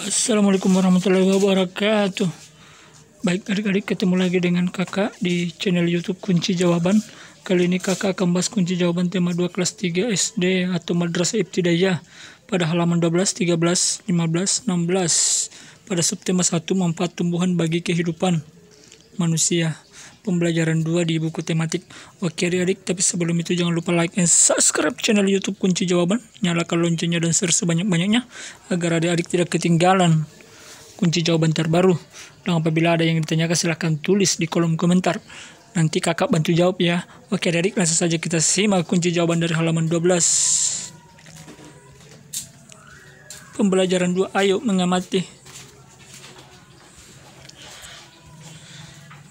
Assalamualaikum warahmatullahi wabarakatuh. Baik adik-adik, ketemu lagi dengan kakak di channel YouTube Kunci Jawaban. Kali ini kakak akan bahas kunci jawaban tema 2 kelas 3 SD atau Madrasah Ibtidaiyah pada halaman 12, 13, 15, 16 pada subtema 1 manfaat tumbuhan bagi kehidupan manusia. Pembelajaran 2 di buku tematik. Oke adik-adik, tapi sebelum itu jangan lupa like and subscribe channel YouTube Kunci Jawaban. Nyalakan loncengnya dan share sebanyak-banyaknya agar adik-adik tidak ketinggalan kunci jawaban terbaru. Dan apabila ada yang ditanyakan silahkan tulis di kolom komentar. Nanti kakak bantu jawab ya. Oke adik-adik, langsung saja kita simak kunci jawaban dari halaman 12. Pembelajaran 2, ayo mengamati.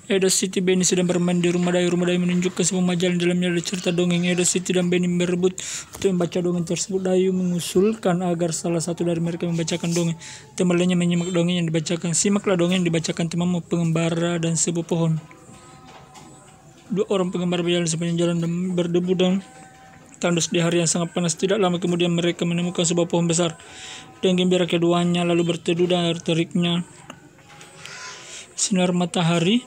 Edo Siti Beni sedang bermain di rumah Dayu. Rumah Dayu menunjukkan sebuah majalah di dalamnya ada cerita dongeng. Edo Siti dan Beni berebut untuk membaca dongeng tersebut. Dayu mengusulkan agar salah satu dari mereka membacakan dongeng. Teman lainnya menyimak dongeng yang dibacakan. Simaklah dongeng yang dibacakan temanmu, pengembara dan sebuah pohon. Dua orang pengembara berjalan sepanjang jalan dan berdebu dan tandus di hari yang sangat panas. Tidak lama kemudian mereka menemukan sebuah pohon besar. Dan gembira keduanya lalu berteduh dan teriknya sinar matahari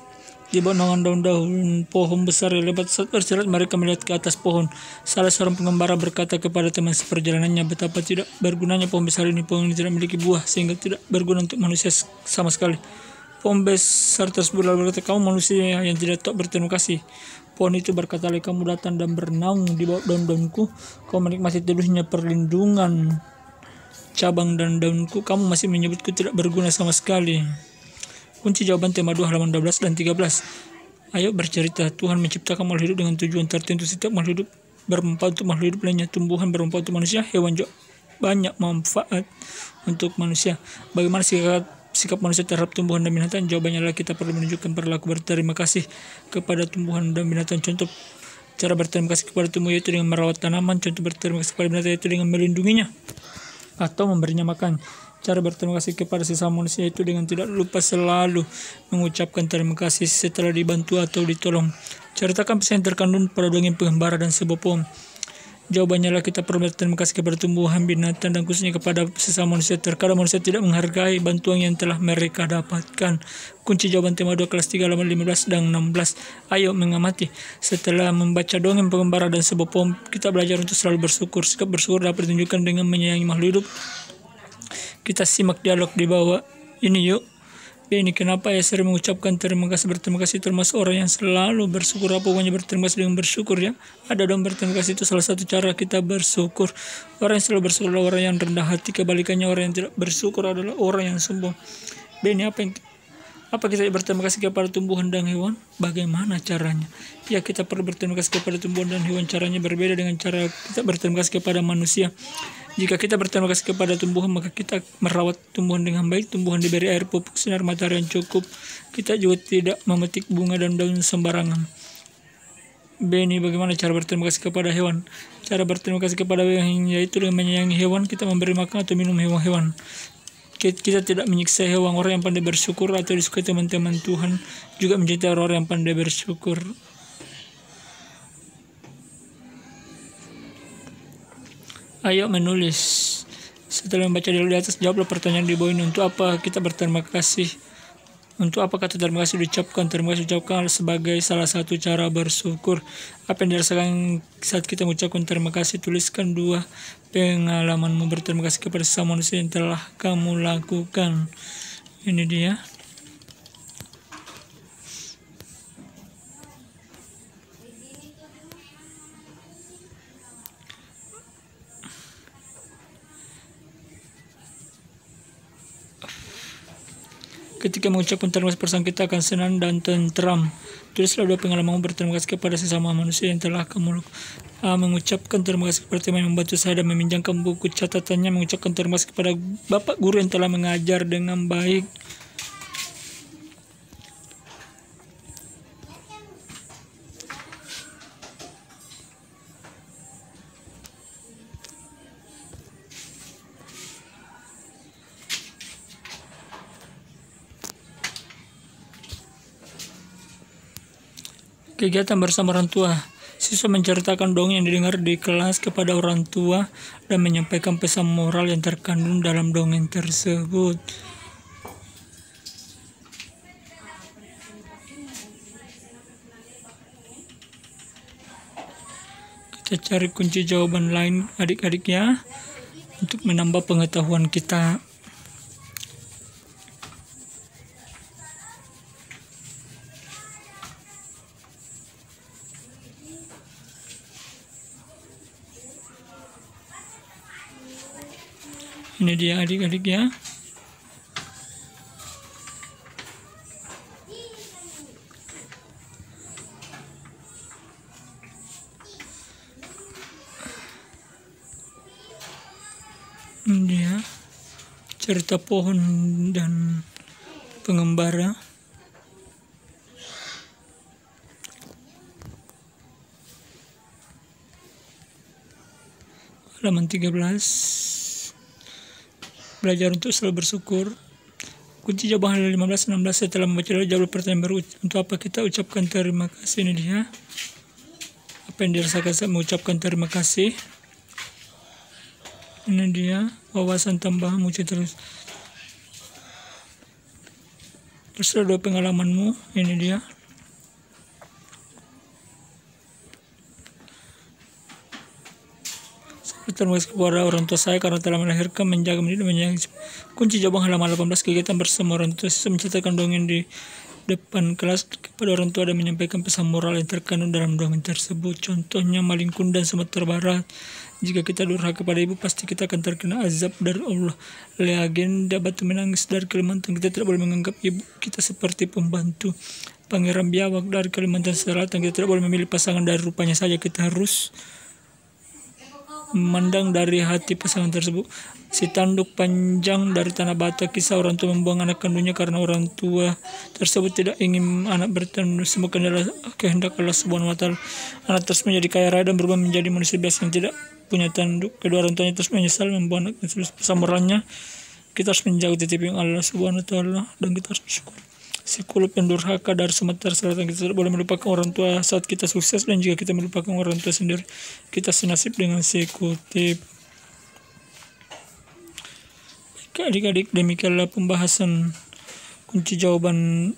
di bawah naungan daun-daun pohon besar yang lebat. Saat berjalan mereka melihat ke atas pohon. Salah seorang pengembara berkata kepada teman seperjalanannya, betapa tidak bergunanya pohon besar ini. Pohon ini tidak memiliki buah sehingga tidak berguna untuk manusia sama sekali. Pohon besar tersebut lalu berkata, kamu manusia yang tidak tahu berterima kasih. Pohon itu berkata, kamu datang dan bernaung di bawah daun-daunku, kau menikmati teduhnya perlindungan cabang dan daunku, kamu masih menyebutku tidak berguna sama sekali. Kunci jawaban tema 2 halaman 12 dan 13. Ayo bercerita. Tuhan menciptakan makhluk hidup dengan tujuan tertentu. Setiap makhluk hidup bermanfaat untuk makhluk hidup lainnya. Tumbuhan bermanfaat untuk manusia, hewan juga banyak manfaat untuk manusia. Bagaimana sikap manusia terhadap tumbuhan dan binatang? Jawabannya adalah kita perlu menunjukkan perilaku berterima kasih kepada tumbuhan dan binatang. Contoh cara berterima kasih kepada tumbuh yaitu dengan merawat tanaman. Contoh berterima kasih kepada binatang yaitu dengan melindunginya atau memberinya makan. Cara berterima kasih kepada sesama manusia itu dengan tidak lupa selalu mengucapkan terima kasih setelah dibantu atau ditolong. Ceritakan pesan yang terkandung pada dongeng pengembara dan sebuah pohon. Jawabannya adalah kita perlu berterima kasih kepada tumbuhan, binatang, dan khususnya kepada sesama manusia. Terkadang manusia tidak menghargai bantuan yang telah mereka dapatkan. Kunci jawaban tema 2 kelas 3 halaman 15 dan 16. Ayo mengamati. Setelah membaca dongeng pengembara dan sebuah pohon, kita belajar untuk selalu bersyukur. Sikap bersyukur dapat ditunjukkan dengan menyayangi makhluk hidup. Kita simak dialog di bawah ini yuk. Beni, kenapa ya sering mengucapkan terima kasih? Berterima kasih termasuk orang yang selalu bersyukur. Apa hubungannya berterima kasih dengan bersyukur ya? Ada dong, berterima kasih itu salah satu cara kita bersyukur. Orang yang selalu bersyukur adalah orang yang rendah hati. Kebalikannya orang yang tidak bersyukur adalah orang yang sombong. Beni, apa kita berterima kasih kepada tumbuhan dan hewan? Bagaimana caranya? Ya, kita perlu berterima kasih kepada tumbuhan dan hewan. Caranya berbeda dengan cara kita berterima kasih kepada manusia. Jika kita berterima kasih kepada tumbuhan, maka kita merawat tumbuhan dengan baik. Tumbuhan diberi air, pupuk, sinar matahari yang cukup. Kita juga tidak memetik bunga dan daun sembarangan. Beni, bagaimana cara berterima kasih kepada hewan? Cara berterima kasih kepada hewan yaitu dengan menyayangi hewan. Kita memberi makan atau minum hewan-hewan. Kita tidak menyiksa hewan. Orang yang pandai bersyukur atau disukai teman-teman Tuhan juga mencintai orang yang pandai bersyukur. Ayo menulis. Setelah membaca dialog di atas, jawablah pertanyaan di bawah ini. Untuk apa kita berterima kasih? Untuk apa kata terima kasih diucapkan? Terima kasih diucapkan sebagai salah satu cara bersyukur. Apa yang dirasakan saat kita mengucapkan terima kasih? Tuliskan 2 pengalamanmu berterima kasih kepada sesama manusia yang telah kamu lakukan. Ini dia. Ketika mengucapkan terima kasih, perasaan kita akan senang dan tentram. Tulislah 2 pengalaman berterima kasih kepada sesama manusia yang telah kamu lakukan. Mengucapkan terima kasih kepada teman yang membantu saya dan meminjamkan buku catatannya. Mengucapkan terima kasih kepada bapak guru yang telah mengajar dengan baik. Kegiatan bersama orang tua. Siswa menceritakan dongeng yang didengar di kelas kepada orang tua dan menyampaikan pesan moral yang terkandung dalam dongeng tersebut. Kita cari kunci jawaban lain adik-adik ya, untuk menambah pengetahuan kita. Ini dia adik-adik ya. Ini dia cerita pohon dan pengembara. Halaman 13. Belajar untuk selalu bersyukur. Kunci jawaban halaman 15-16. Setelah membaca lalu jawab pertanyaan baru. Untuk apa kita ucapkan terima kasih? Ini dia. Apa yang dirasakan saat mengucapkan terima kasih? Ini dia wawasan tambahan muncul terus. Terus ada pengalamanmu. Ini dia. Terima kasih kepada orang tua saya karena telah melahirkan, menjaga, mendidik, menyayangi. Kunci jawaban halaman 18. Kegiatan bersama orang tua. Siswa menceritakan dongeng di depan kelas kepada orang tua dan menyampaikan pesan moral yang terkandung dalam dongeng tersebut. Contohnya maling kundang Sumatera Barat. Jika kita durhaka kepada ibu, pasti kita akan terkena azab dari Allah. Legenda batu menangis dari Kalimantan. Kita tidak boleh menganggap ibu kita seperti pembantu. Pangeran Biawak dari Kalimantan Selatan. Kita tidak boleh memilih pasangan dari rupanya saja. Kita harus memandang dari hati pasangan tersebut. Si tanduk panjang dari Tanah Batak. Kisah orang tua membuang anak kandungnya karena orang tua tersebut tidak ingin anak bertanduk. Semoga adalah kehendak Allah Subhanahu wa Ta'ala. Anak tersebut menjadi kaya raya dan berubah menjadi manusia biasa yang tidak punya tanduk. Kedua orang tuanya terus menyesal membuang anak tersebut. Pesan moralnya, kita harus menjauh titip yang Allah Subhanahu wa Ta'ala dan kita harus bersyukur. Psikolog yang durhaka dari Sumatera Selatan. Kita tidak boleh melupakan orang tua saat kita sukses, dan jika kita melupakan orang tua sendiri, kita senasib dengan si kutip. Adik-adik, demikianlah pembahasan kunci jawaban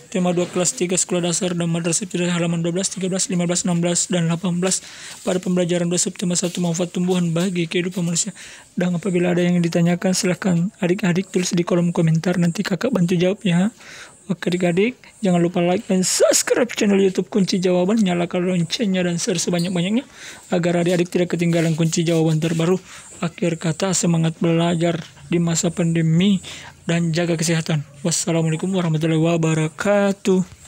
tema 2 kelas 3 sekolah dasar dan madrasah ibtidaiyah halaman 12, 13, 15, 16, dan 18 pada pembelajaran 2 subtema 1 manfaat tumbuhan bagi kehidupan manusia. Dan apabila ada yang ditanyakan, silahkan adik-adik tulis di kolom komentar, nanti kakak bantu jawab ya. Oke adik-adik, jangan lupa like dan subscribe channel YouTube Kunci Jawaban, nyalakan loncengnya dan share sebanyak-banyaknya agar adik-adik tidak ketinggalan kunci jawaban terbaru. Akhir kata, semangat belajar di masa pandemi dan jaga kesehatan. Wassalamualaikum warahmatullahi wabarakatuh.